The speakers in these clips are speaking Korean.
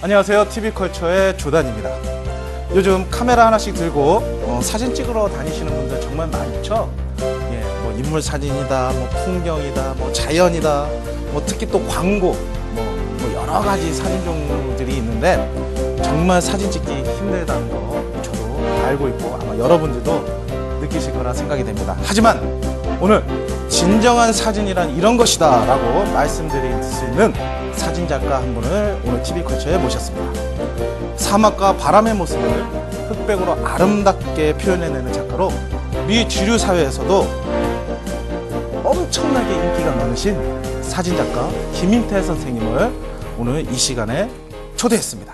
안녕하세요. TV컬처의 조단입니다. 요즘 카메라 하나씩 들고 사진 찍으러 다니시는 분들 정말 많죠? 예, 뭐 인물 사진이다, 뭐 풍경이다, 뭐 자연이다, 뭐 특히 또 광고, 뭐 여러 가지 사진 종류들이 있는데 정말 사진 찍기 힘들다는 거 저도 알고 있고 아마 여러분들도 느끼실 거라 생각이 됩니다. 하지만 오늘 진정한 사진이란 이런 것이다 라고 말씀드릴 수 있는 사진작가 한 분을 오늘 TV컬처에 모셨습니다. 사막과 바람의 모습을 흑백으로 아름답게 표현해내는 작가로 미 주류 사회에서도 엄청나게 인기가 많으신 사진작가 김인태 선생님을 오늘 이 시간에 초대했습니다.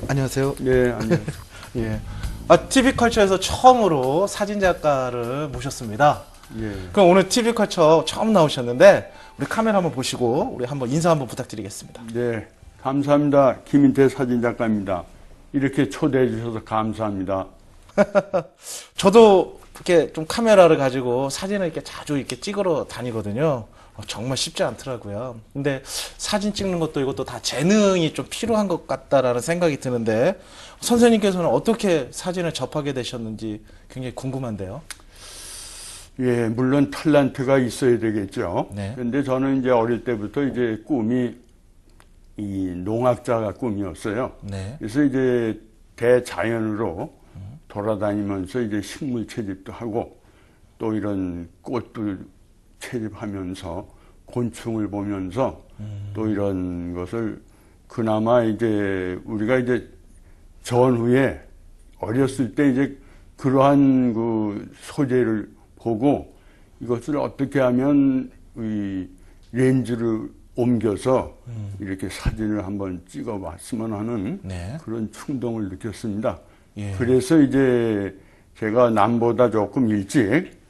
안녕하세요. 네, 안녕하세요. 예. TV컬처에서 처음으로 사진작가를 모셨습니다. 예. 그럼 오늘 TV컬처 처음 나오셨는데 우리 카메라 한번 보시고 우리 한번 인사 한번 부탁드리겠습니다. 네, 감사합니다. 김인태 사진작가입니다. 이렇게 초대해 주셔서 감사합니다. 저도 이렇게 좀 카메라를 가지고 사진을 이렇게 자주 이렇게 찍으러 다니거든요. 정말 쉽지 않더라고요. 근데 사진 찍는 것도 이것도 다 재능이 좀 필요한 것 같다라는 생각이 드는데 선생님께서는 어떻게 사진을 접하게 되셨는지 굉장히 궁금한데요. 예, 물론 탤런트가 있어야 되겠죠. 네. 근데 저는 이제 어릴 때부터 이제 꿈이 이 농학자가 꿈이었어요. 네. 그래서 이제 대자연으로 돌아다니면서 이제 식물 채집도 하고 또 이런 꽃들 채집하면서 곤충을 보면서 또 이런 것을 그나마 이제 우리가 이제 전후에 어렸을 때 이제 그러한 그 소재를 보고 이것을 어떻게 하면 이 렌즈를 옮겨서 이렇게 사진을 한번 찍어 봤으면 하는 네. 그런 충동을 느꼈습니다. 예. 그래서 이제 제가 남보다 조금 일찍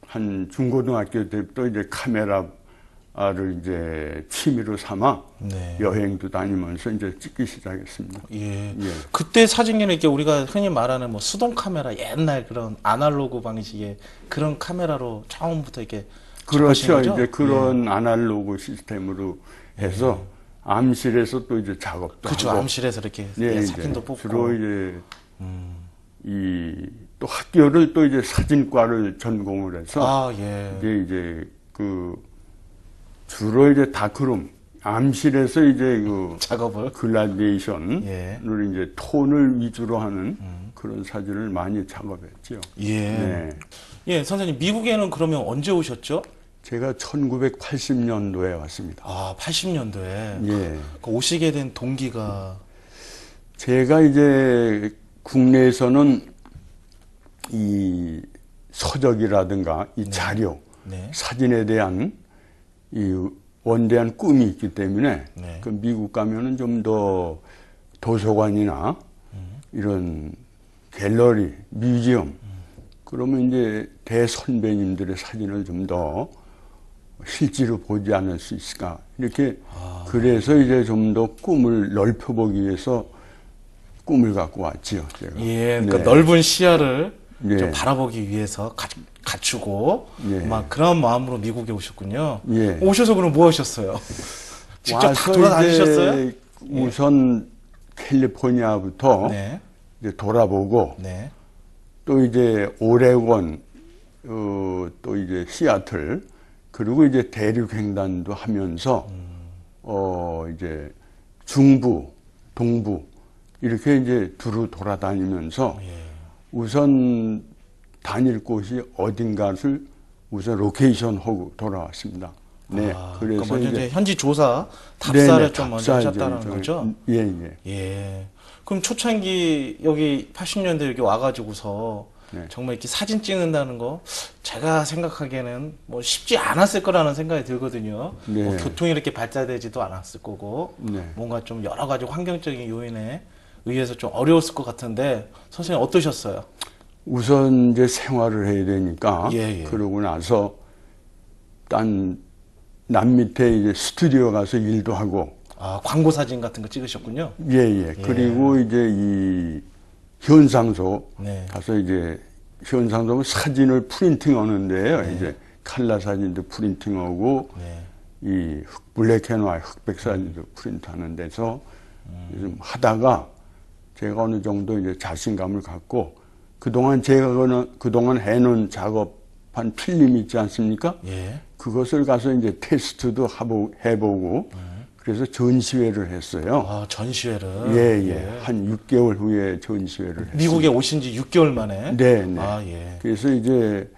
한 중고등학교 때부터 이제 카메라를 이제 취미로 삼아 네. 여행도 다니면서 이제 찍기 시작했습니다. 예. 예. 그때 사진기는 이렇게 우리가 흔히 말하는 뭐 수동 카메라 옛날 그런 아날로그 방식의 그런 카메라로 처음부터 이렇게 그렇죠. 거죠? 이제 그런 아날로그 시스템으로 해서 암실에서 또 이제 작업도 그렇죠. 하고. 암실에서 이렇게 예, 사진도 뽑고. 주로 이제 또 학교를 또 이제 사진과를 전공을 해서 예. 이제 그 주로 이제 다크룸 암실에서 이제 그 작업을 글라데이션을 예. 이제 톤을 위주로 하는 그런 사진을 많이 작업했죠. 예. 네. 예, 선생님 미국에는 그러면 언제 오셨죠? 제가 1980년도에 왔습니다. 80년도에. 예. 오시게 된 동기가 제가 이제 국내에서는 이 서적이라든가 이 자료, 네. 사진에 대한 이 원대한 꿈이 있기 때문에 네. 그 미국 가면은 좀 더 도서관이나 이런 갤러리, 뮤지엄 그러면 이제 대선배님들의 사진을 좀 더 실제로 보지 않을 수 있을까. 이렇게 그래서 이제 좀 더 꿈을 넓혀보기 위해서 꿈을 갖고 왔지요. 제가. 예, 그러니까 네. 넓은 시야를 예. 좀 바라보기 위해서 갖추고 예. 막 그런 마음으로 미국에 오셨군요. 예. 오셔서 그럼 뭐 하셨어요? 직접 다 와서 돌아다니셨어요? 이제 우선 캘리포니아부터 네, 이제 돌아보고 네, 또 이제 오레곤, 또 이제 시애틀, 그리고 이제 대륙 횡단도 하면서 이제 중부, 동부 이렇게 이제 두루 돌아다니면서 예. 우선 다닐 곳이 어딘가를 우선 로케이션 하고 돌아왔습니다. 네, 그러니까 그래서 먼저 이제 이제 현지 조사, 답사를 네네, 좀 먼저 답사 하셨다는 이제 거죠? 예, 예. 예. 그럼 초창기 여기 80년대 여기 와가지고서 네. 정말 이렇게 사진 찍는다는 거 제가 생각하기에는 뭐 쉽지 않았을 거라는 생각이 들거든요. 네. 뭐 교통이 이렇게 발달되지도 않았을 거고 네. 뭔가 좀 여러 가지 환경적인 요인에 의해서 좀 어려웠을 것 같은데 선생님 어떠셨어요? 우선 이제 생활을 해야 되니까 예, 예. 그러고 나서 남 밑에 이제 스튜디오 가서 일도 하고 광고 사진 같은 거 찍으셨군요. 예. 그리고 이제 이 현상소 네. 가서 이제 현상소는 사진을 프린팅하는데요. 네. 이제 칼라 사진도 프린팅하고 네. 이 블랙 앤 화이트 흑백 사진도 프린트하는 데서 좀 하다가 제가 어느 정도 이제 자신감을 갖고 그동안 그동안 해놓은 작업한 필름 있지 않습니까? 예. 그것을 가서 이제 테스트도 해보고 그래서 전시회를 했어요. 전시회를. 예. 한 6개월 후에 전시회를 했어요. 미국에 오신 지 6개월 만에. 네. 예. 그래서 이제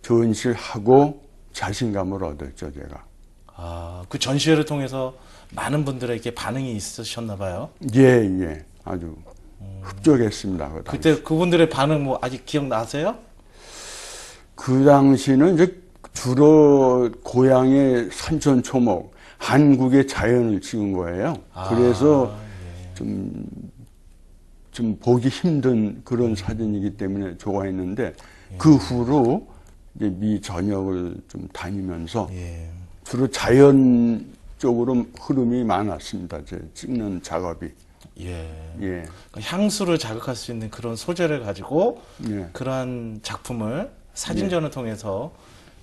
전시를 하고 자신감을 얻었죠, 제가. 그 전시회를 통해서 많은 분들에게 반응이 있으셨나 봐요. 예. 아주 흡족했습니다. 그 당시. 그때 그분들의 반응 뭐 아직 기억나세요? 그 당시는 이제 주로 고향의 산천초목, 한국의 자연을 찍은 거예요. 그래서 좀 보기 힘든 그런 사진이기 때문에 좋아했는데 그 후로 이제 미 전역을 좀 다니면서 예. 주로 자연 쪽으로 흐름이 많았습니다. 제 찍는 작업이. 예. 예. 그러니까 향수를 자극할 수 있는 그런 소재를 가지고 예. 그러한 작품을 사진전을 통해서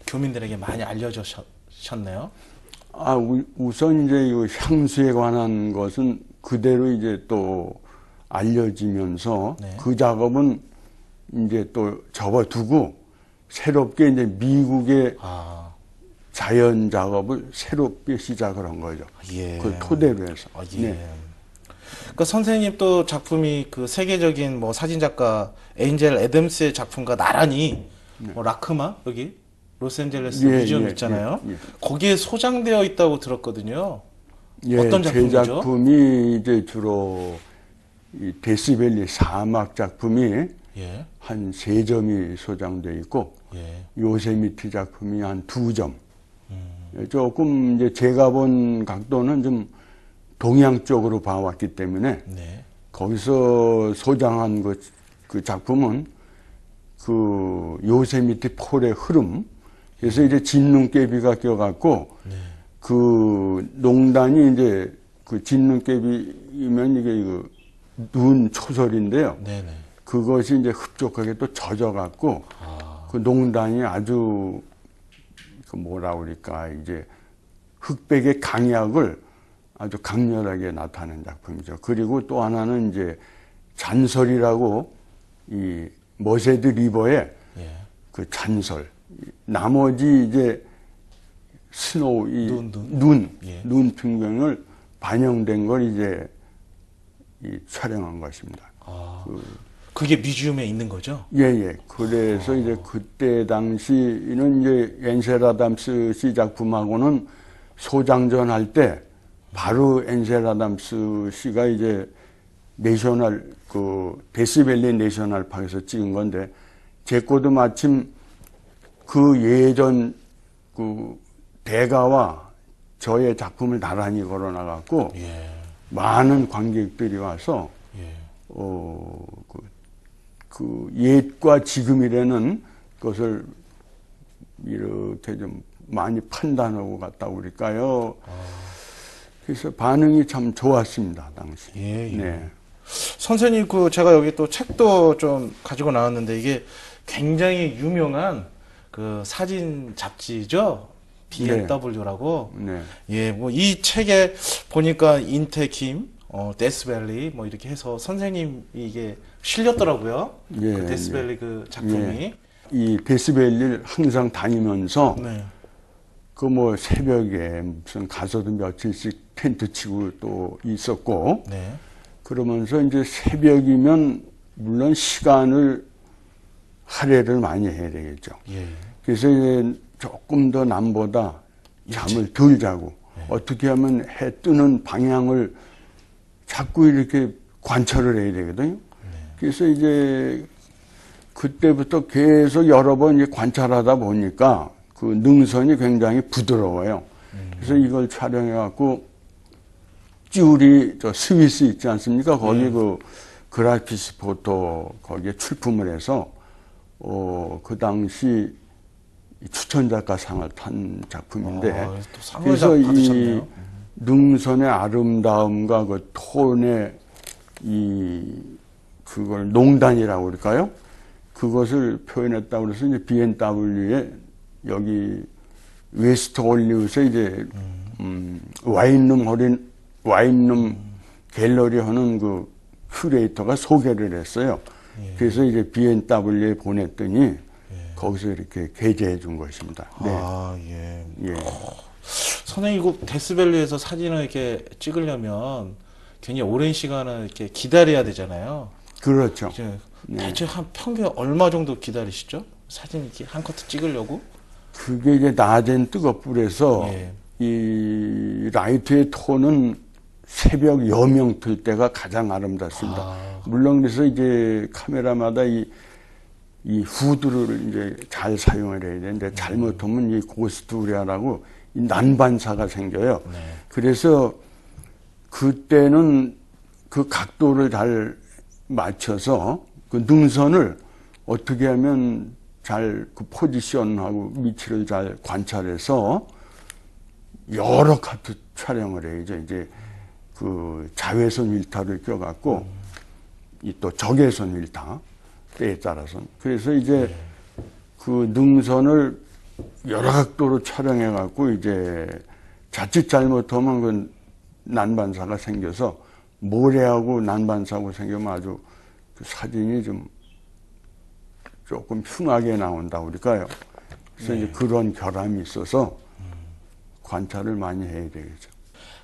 교민들에게 많이 알려주셨네요. 우선 이제 이 향수에 관한 것은 그대로 이제 또 알려지면서 네. 그 작업은 이제 또 접어두고 새롭게 이제 미국의 자연 작업을 새롭게 시작을 한 거죠. 예. 그걸 토대로 해서. 예. 네. 그러니까 선생님 또 작품이 그 세계적인 뭐 사진작가 엔젤 애덤스의 작품과 나란히 뭐 라크마 여기 로스앤젤레스 뮤지엄 있잖아요. 거기에 소장되어 있다고 들었거든요. 어떤 작품이죠? 제 작품이 이제 주로 이 데스밸리 사막 작품이 예. 한 3점이 소장되어 있고 예. 요세미티 작품이 한 2점. 조금 이제 제가 본 각도는 좀 동양 쪽으로 봐왔기 때문에 네. 거기서 소장한 그 작품은 그 요세미티 폴의 흐름. 그래서 이제 진눈깨비가 껴갖고 그 농단이 이제 그 진눈깨비면 이게 그 눈 초설인데요. 네네. 그것이 이제 흡족하게 또 젖어갖고 그 농단이 아주 그 뭐라 그럴까 이제 흑백의 강약을 아주 강렬하게 나타낸 작품이죠. 그리고 또 하나는 이제 잔설이라고 이 머세드 리버의 예. 그 잔설. 나머지 이제 스노우 눈 풍경을 반영된 걸 이제 촬영한 것입니다. 그게 뮤지엄에 있는 거죠? 예. 그래서 이제 그때 당시는 이제 엔셀 아담스 씨 작품하고는 소장전 할 때 바로 엔셀 아담스 씨가 이제 내셔널 그 데스밸리 내셔널 파크에서 찍은 건데 제 거도 마침 그 예전 그 대가와 저의 작품을 나란히 걸어놔갖고 많은 관객들이 와서 그 옛과 지금이라는 것을 이렇게 좀 많이 판단하고 갔다고 그럴까요? 그래서 반응이 참 좋았습니다, 당시. 예, 예. 네. 선생님, 제가 여기 또 책도 좀 가지고 나왔는데, 이게 굉장히 유명한 그 사진 잡지죠? BMW라고. 네. 예, 뭐 이 책에 보니까 인테킴, 데스밸리 뭐 이렇게 해서 선생님이 이게 실렸더라고요. 예, 그 데스밸리 그 작품이. 예. 이 데스밸리를 항상 다니면서 네. 그 뭐 새벽에 무슨 가서도 며칠씩 텐트 치고 또 있었고 네. 그러면서 이제 새벽이면 물론 시간을 할애를 많이 해야 되겠죠. 예. 그래서 이제 조금 더 남보다 잠을 덜 자고 어떻게 하면 해 뜨는 방향을 자꾸 이렇게 관찰을 해야 되거든요. 그래서 이제 그때부터 계속 여러 번 이제 관찰하다 보니까 그 능선이 굉장히 부드러워요. 그래서 이걸 촬영해갖고 찌우리 저 스위스 있지 않습니까? 거기 그 그라피스 포토 거기에 출품을 해서 그 당시 추천작가상을 탄 작품인데 또 상을 그래서 이 받으셨네요. 능선의 아름다움과 그 톤의 그걸 농단이라고 그럴까요? 그것을 표현했다고 그래서 이제 BMW에 여기 웨스트 올리우스에 이제 와인룸 갤러리 하는 그 큐레이터가 소개를 했어요. 예. 그래서 이제 BMW에 보냈더니 거기서 이렇게 게재해 준 것입니다. 네. 아, 예. 예. 선생님, 이거 데스밸리에서 사진을 이렇게 찍으려면 굉장히 오랜 시간을 이렇게 기다려야 되잖아요. 그렇죠. 이제 네. 대체 한 평균 얼마 정도 기다리시죠? 사진 이렇게 한 커트 찍으려고? 그게 이제 낮엔 뜨겁불에서 예. 이 라이트의 톤은 새벽 여명 틀 때가 가장 아름답습니다. 아. 물론 그래서 이제 카메라마다 이 후드를 이제 잘 사용을 해야 되는데 잘못하면 이 고스트우리아라고 이 난반사가 생겨요. 네. 그래서 그때는 그 각도를 잘 맞춰서 그 능선을 어떻게 하면 잘 그 포지션하고 위치를 잘 관찰해서 여러 카트 촬영을 해야죠. 이제 그 자외선 일타를 껴갖고 이 또 적외선 일타 때에 따라서 그래서 이제 그 능선을 여러 각도로 촬영해갖고 이제 자칫 잘못하면 그 난반사가 생겨서 모래하고 난반사하고 생기면 아주 그 사진이 좀 조금 흉하게 나온다고 그럴까요? 그래서 이제 그런 결함이 있어서 관찰을 많이 해야 되겠죠.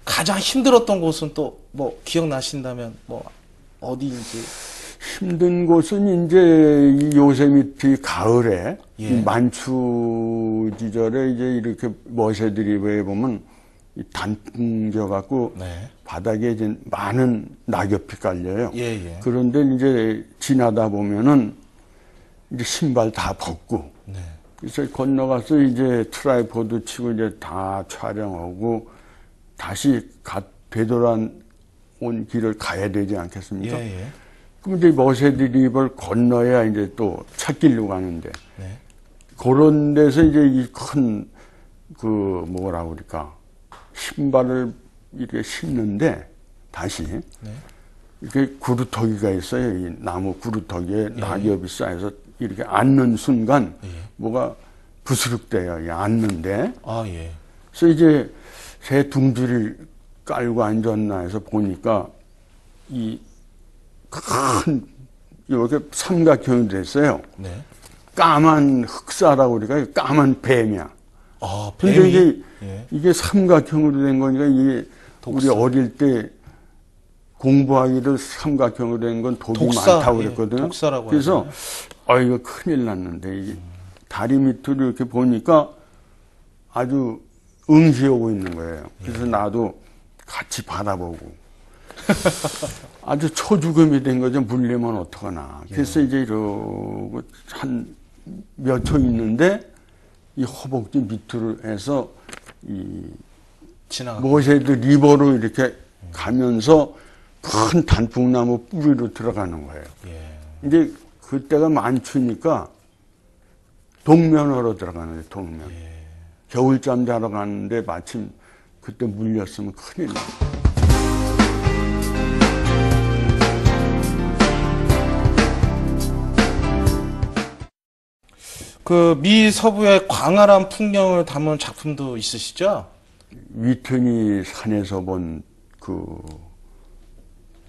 가장 힘들었던 곳은 또 뭐 기억나신다면 뭐 어디인지? 힘든 곳은 이제 이 요세미티 가을에 예. 이 만추 지절에 이제 이렇게 머세드리브에 보면 이 단풍져 갖고 네. 바닥에 이제 많은 낙엽이 깔려요. 예, 예. 그런데 이제 지나다 보면은 이제 신발 다 벗고 네. 그래서 건너가서 이제 트라이포드 치고 이제 다 촬영하고 다시 되돌아 온 길을 가야 되지 않겠습니까? 예, 예. 그럼 이제 머세드립을 건너야 이제 또 찻길로 가는데 네. 그런 데서 이제 이 큰 그 뭐라고 그럴까 신발을 이렇게 신는데 다시 네. 이렇게 구루터기가 있어요. 이 나무 구루터기에 예. 낙엽이 쌓여서 이렇게 앉는 순간 예. 뭐가 부스럭대요. 이 앉는데. 아, 예. 그래서 이제 새 둥지를 깔고 앉았나 해서 보니까 이 큰 이렇게 삼각형이 됐어요. 네. 까만 흑사라고 그러니까 까만 뱀이야. 아, 근데 뱀이? 이게, 예. 이게 삼각형으로 된 거니까 이게 우리 독사. 어릴 때 공부하기를 삼각형으로 된 건 독이 독사, 많다고 예, 그랬거든요. 독사라고 그래서 하잖아요. 이거 큰일 났는데 이게 다리 밑으로 이렇게 보니까 아주 응시하고 있는 거예요. 그래서 나도 같이 바라보고 아주 초죽음이 된 거죠. 물리면 어떡하나. 그래서 이제 이러고 한 몇 초 있는데 이 허벅지 밑으로 해서 이 지나가. 모세드 리버로 이렇게 가면서 큰 단풍나무 뿌리로 들어가는 거예요. 예. 이제 그때가 만추니까 동면으로 들어가는데 동면. 겨울잠 자러 가는데 마침 그때 물렸으면 큰일 나. 그 미 서부의 광활한 풍경을 담은 작품도 있으시죠? 위트니 산에서 본 그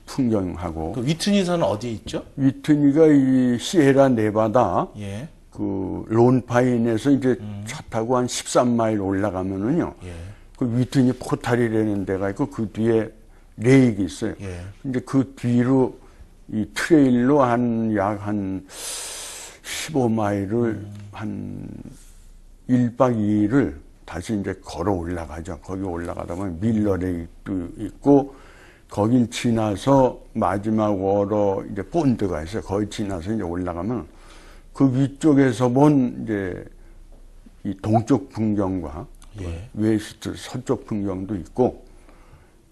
풍경하고 그 위트니산은 어디에 있죠? 위트니가 이 시에라 네바다 예. 그 론파인에서 이제 차 타고 한 13마일 올라가면은요. 예. 그 위트니 포탈이라는 데가 있고 그 뒤에 레이크 있어요. 예. 이제 그 뒤로 이 트레일로 약 한 15마일을 한 1박 2일을 다시 이제 걸어 올라가죠. 거기 올라가다 보면 밀러 레이크도 있고 거길 지나서 마지막으로 이제 본드가 있어요. 거기 지나서 이제 올라가면 그 위쪽에서 본 이제 이 동쪽 풍경과 웨스트 서쪽 풍경도 있고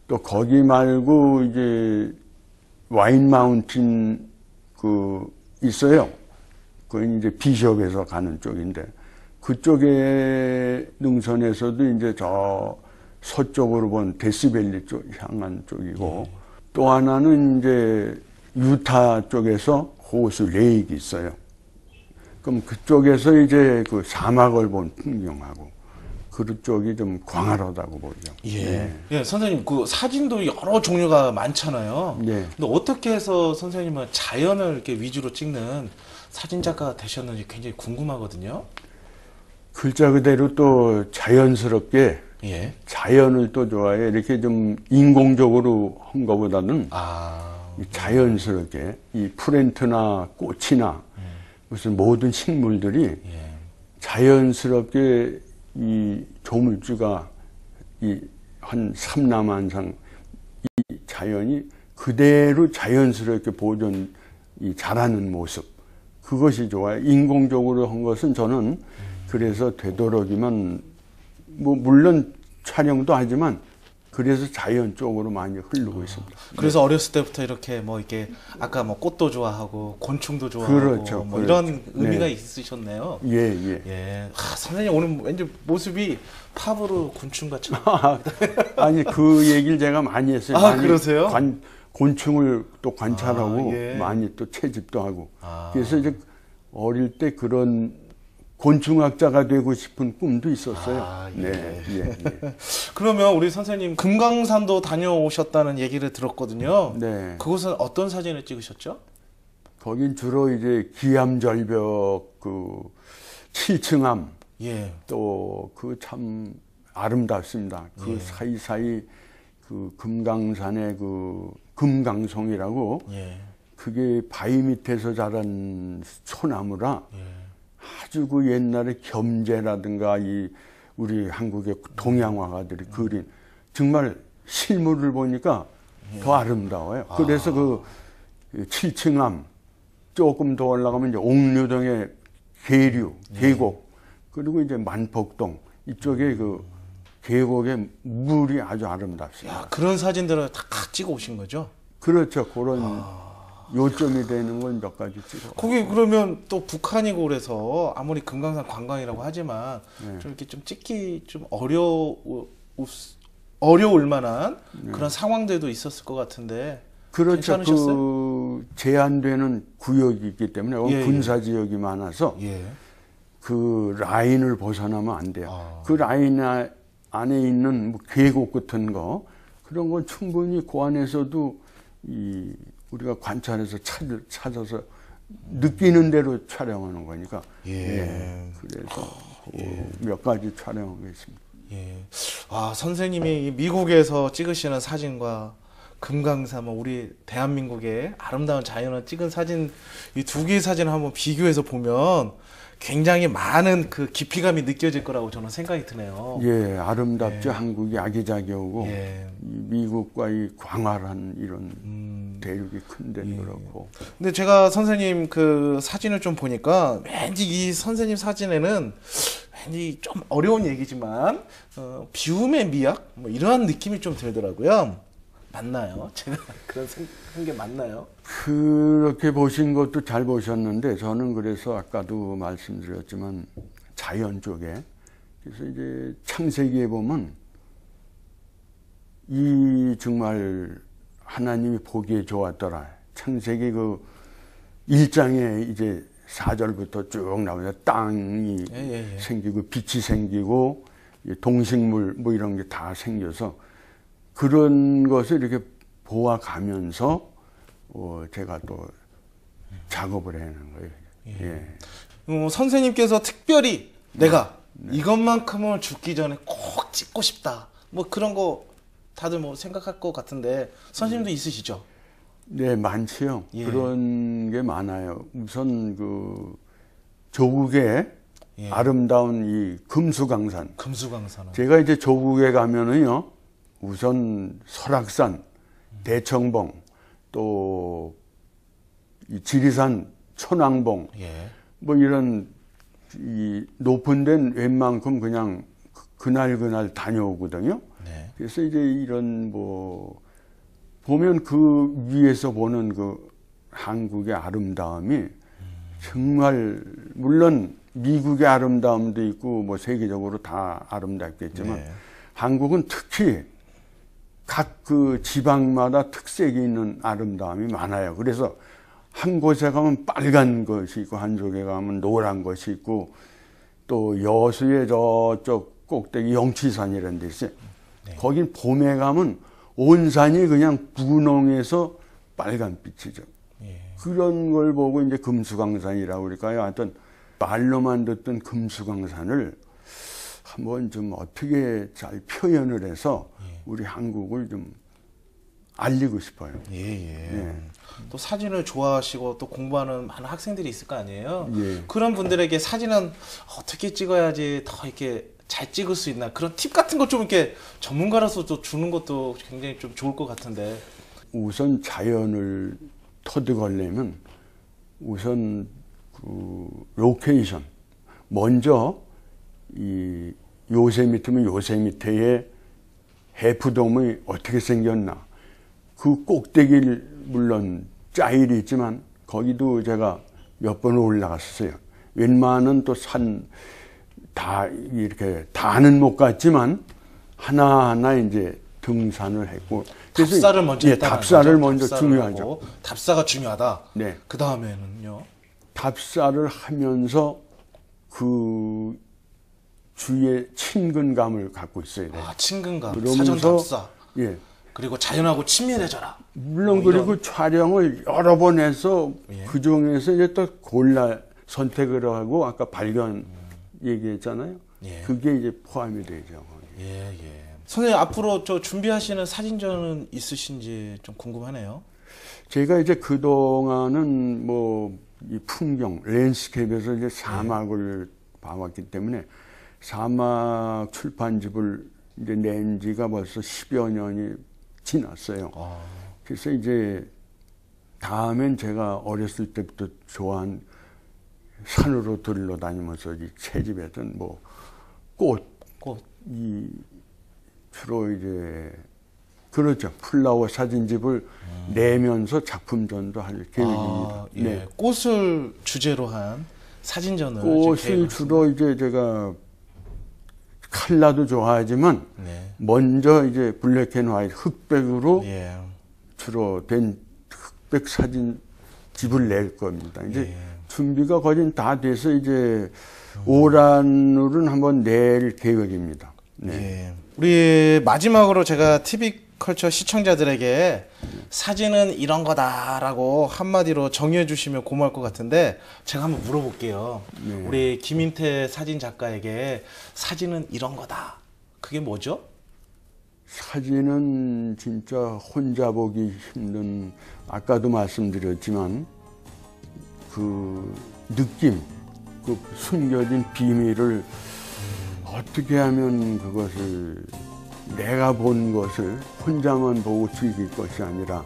또 거기 말고 이제 와인 마운틴 그 있어요. 그 이제 비숍에서 가는 쪽인데 그쪽에 능선에서도 이제 저 서쪽으로 본 데스밸리 쪽 향한 쪽이고 또 하나는 이제 유타 쪽에서 호수 레이크 있어요. 그럼 그쪽에서 이제 그 사막을 본 풍경하고 그쪽이 좀 광활하다고 보죠. 예. 네. 예, 선생님 그 사진도 여러 종류가 많잖아요. 네. 근데 어떻게 해서 선생님은 자연을 이렇게 위주로 찍는 사진 작가가 되셨는지 굉장히 궁금하거든요. 글자 그대로 또 자연스럽게 예. 자연을 또 좋아해. 이렇게 좀 인공적으로 한 것보다는 이 자연스럽게 이 플랜트나 꽃이나 무슨 모든 식물들이 예. 자연스럽게 이 조물주가 이 한 삼남한상 이 자연이 그대로 자연스럽게 보존 이 자라는 모습 그것이 좋아요. 인공적으로 한 것은 저는 그래서 되도록이면 뭐 물론 촬영도 하지만 그래서 자연 쪽으로 많이 흐르고 있습니다. 그래서 어렸을 때부터 이렇게 뭐 이렇게 아까 뭐 꽃도 좋아하고 곤충도 좋아하고 그렇죠, 뭐 그렇죠. 이런 의미가 네. 있으셨네요. 예, 예. 예. 선생님 오늘 왠지 모습이 파브르 곤충같이. 아니 그 얘기를 제가 많이 했어요. 아, 많이 그러세요? 곤충을 또 관찰하고 예. 많이 또 채집도 하고. 아. 그래서 이제 어릴 때 그런 곤충학자가 되고 싶은 꿈도 있었어요. 아, 예. 네, 예, 예. 그러면 우리 선생님 금강산도 다녀오셨다는 얘기를 들었거든요. 네. 그곳은 어떤 사진을 찍으셨죠? 거긴 주로 이제 기암절벽 그 7층암 예. 또 그 참 아름답습니다. 그 예. 사이사이 그 금강산의 그 금강송이라고 예. 그게 바위 밑에서 자란 소나무라 예. 아주 그 옛날에 겸재라든가 이 우리 한국의 동양 화가들이 그린 정말 실물을 보니까 더 아름다워요. 그래서 그 7층암 조금 더 올라가면 이제 옥류동의 계류, 계곡 그리고 이제 만폭동 이쪽에 그 계곡의 물이 아주 아름답습니다. 야, 그런 사진들을 다 찍어 오신 거죠? 그렇죠. 그런 요점이 되는 건 몇 가지 찍어. 거기 그러면 또 북한이고 그래서 아무리 금강산 관광이라고 하지만 네. 좀 이렇게 좀 찍기 좀 어려울 만한 그런 상황들도 있었을 것 같은데. 그렇죠. 괜찮으셨어요? 그 제한되는 구역이 있기 때문에 예, 군사 지역이 많아서 예. 그 라인을 벗어나면 안 돼요. 아. 그 라인 안에 있는 뭐 계곡 같은 거 그런 건 충분히 그 안에서도 이 우리가 관찰해서 찾아서 느끼는 대로 촬영하는 거니까. 예. 그래서 몇 가지 촬영하고 있습니다. 예. 아, 선생님이 이 미국에서 찍으시는 사진과 금강산, 뭐 우리 대한민국의 아름다운 자연을 찍은 사진, 이 두 개의 사진을 한번 비교해서 보면 굉장히 많은 그 깊이감이 느껴질 거라고 저는 생각이 드네요. 예, 아름답죠. 예. 한국이 아기자기하고 예. 이 미국과 이 광활한 이런 대륙이 큰데 예. 그렇고. 근데 제가 선생님 그 사진을 좀 보니까 왠지 이 선생님 사진에는 왠지 좀 어려운 얘기지만 비움의 미학 뭐 이러한 느낌이 좀 들더라고요. 맞나요? 제가 그런 생각한 게 맞나요? 그렇게 보신 것도 잘 보셨는데 저는 그래서 아까도 말씀드렸지만 자연 쪽에 그래서 이제 창세기에 보면 이 정말 하나님이 보기에 좋았더라. 창세기 그 1장에 이제 4절부터 쭉 나오죠. 땅이 생기고 빛이 생기고 동식물 뭐 이런 게 다 생겨서 그런 것을 이렇게 보아가면서 제가 또 작업을 해내는 거예요. 예. 선생님께서 특별히 내가 이것만큼은 죽기 전에 꼭 찍고 싶다. 뭐 그런 거 다들 뭐 생각할 것 같은데 선생님도 있으시죠? 네, 많지요. 예. 그런 게 많아요. 우선 그 조국의 예. 아름다운 이 금수강산. 금수강산은 제가 이제 조국에 가면은요, 우선 설악산, 대청봉, 또 이 지리산, 천왕봉, 예. 뭐 이런 이 높은 데는 웬만큼 그냥 그날 다녀오거든요. 네. 그래서 이제 이런 뭐 보면 그 위에서 보는 그 한국의 아름다움이 정말 물론 미국의 아름다움도 있고 뭐 세계적으로 다 아름답겠지만 네. 한국은 특히 각 그 지방마다 특색이 있는 아름다움이 많아요. 그래서 한 곳에 가면 빨간 것이 있고 한쪽에 가면 노란 것이 있고 또 여수의 저쪽 꼭대기 영취산이라는 데 있어요. 네. 거긴 봄에 가면 온 산이 그냥 분홍해서 빨간빛이죠. 예. 그런 걸 보고 이제 금수강산이라고 그럴까요? 하여튼 말로만 듣던 금수강산을 한번 좀 어떻게 잘 표현을 해서 우리 한국을 좀 알리고 싶어요. 예. 또 사진을 좋아하시고 또 공부하는 많은 학생들이 있을 거 아니에요? 예. 그런 분들에게 사진은 어떻게 찍어야지 더 이렇게 잘 찍을 수 있나 그런 팁 같은 거 좀 이렇게 전문가로서 또 주는 것도 굉장히 좀 좋을 것 같은데. 우선 자연을 터득하려면 우선 그 로케이션 먼저 이 요세미트면 요세미트의 해프돔이 어떻게 생겼나 그 꼭대기를 물론 짜일이 있지만 거기도 제가 몇 번 올라갔었어요. 웬만한 또 산 다 이렇게 다는 못 갔지만 하나하나 이제 등산을 했고 답사를 먼저 했다는 답사를 거죠? 먼저 답사를 중요하죠. 하고, 답사가 중요하다. 네. 그 다음에는요. 답사를 하면서 그 주위에 친근감을 갖고 있어야 돼요. 아, 친근감, 그러면서 사전 답사. 예. 그리고 자연하고 친밀해져라. 물론 뭐 그리고 촬영을 여러 번 해서 예. 그 중에서 이제 또 골라 선택을 하고 아까 발견 얘기했잖아요. 예. 그게 이제 포함이 되죠. 예. 선생님 앞으로 저 준비하시는 사진전은 있으신지 좀 궁금하네요. 제가 이제 그 동안은 뭐 이 풍경, 랜드스케이프에서 이제 사막을 봐왔기 때문에 사막 출판집을 이제 낸 지가 벌써 10여 년이 지났어요. 그래서 이제 다음엔 제가 어렸을 때부터 좋아한 산으로 들러다니면서 이 채집했던 뭐 꽃, 이 주로 이제 그렇죠. 플라워 사진집을 내면서 작품전도 할 계획입니다. 예. 네. 꽃을 주제로 한 사진전을 꽃을 주로 이제 제가 칼라도 좋아하지만 네. 먼저 이제 블랙 앤 화이트 흑백으로 예. 주로 된 흑백 사진집을 낼 겁니다. 이제 예. 준비가 거진 다 돼서 이제 올 한울은 한번 낼 계획입니다. 네. 예. 우리 마지막으로 제가 TV컬처 시청자들에게 사진은 이런 거다라고 한마디로 정의해 주시면 고마울 것 같은데 제가 한번 물어볼게요. 네. 우리 김인태 사진 작가에게 사진은 이런 거다. 그게 뭐죠? 사진은 진짜 혼자 보기 힘든, 아까도 말씀드렸지만 그 느낌, 그 숨겨진 비밀을 어떻게 하면 그것을 내가 본 것을 혼자만 보고 즐길 것이 아니라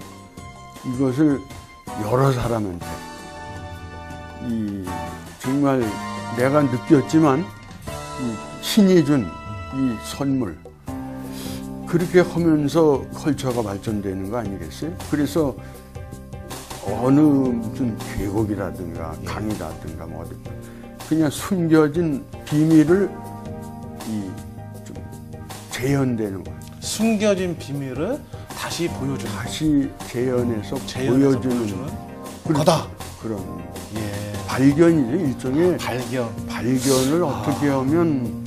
이것을 여러 사람한테 이 정말 내가 느꼈지만 이 신이 준 이 선물, 그렇게 하면서 컬처가 발전되는 거 아니겠어요? 그래서 어느 무슨 계곡이라든가 예. 강이라든가 뭐 어디 그냥 숨겨진 비밀을 좀 재현되는 거예요. 숨겨진 비밀을 다시 보여주는 다시 재현해서 재현해서 보여주는 거다. 그런 예. 발견이죠. 일종의 발견. 발견을 어떻게 하면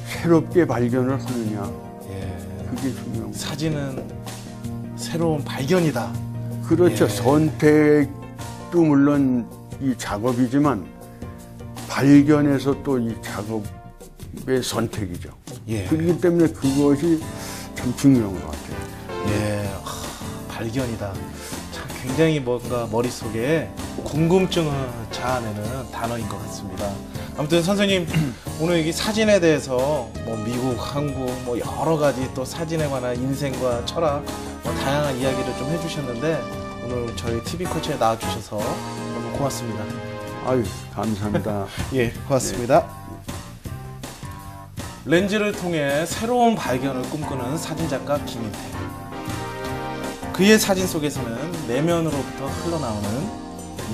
새롭게 발견을 하느냐. 예. 그게 중요한 거예요. 사진은 새로운 발견이다. 그렇죠. 예. 선택도 물론 이 작업이지만 발견에서 또 이 작업의 선택이죠. 예. 그렇기 때문에 그것이 참 중요한 것 같아요. 예. 발견이다. 참 굉장히 뭔가 머릿속에 궁금증을 자아내는 단어인 것 같습니다. 아무튼 선생님 오늘 이 사진에 대해서 뭐 미국, 한국 뭐 여러 가지 또 사진에 관한 인생과 철학 뭐 다양한 이야기를 좀 해주셨는데 오늘 저희 TV 코치에 나와주셔서 너무 고맙습니다. 아유, 감사합니다. 예, 고맙습니다. 렌즈를 통해 새로운 발견을 꿈꾸는 사진작가 김인태. 그의 사진 속에서는 내면으로부터 흘러나오는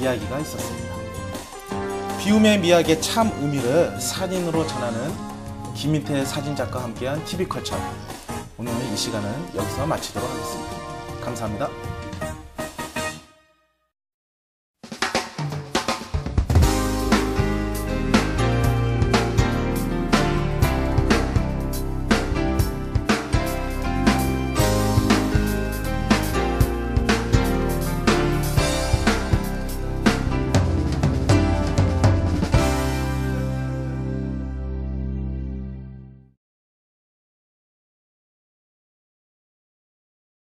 이야기가 있었습니다. 비움의 미학의 참 의미를 사진으로 전하는 김인태 사진작가와 함께한 TV컬처. 오늘 이 시간은 여기서 마치도록 하겠습니다. 감사합니다.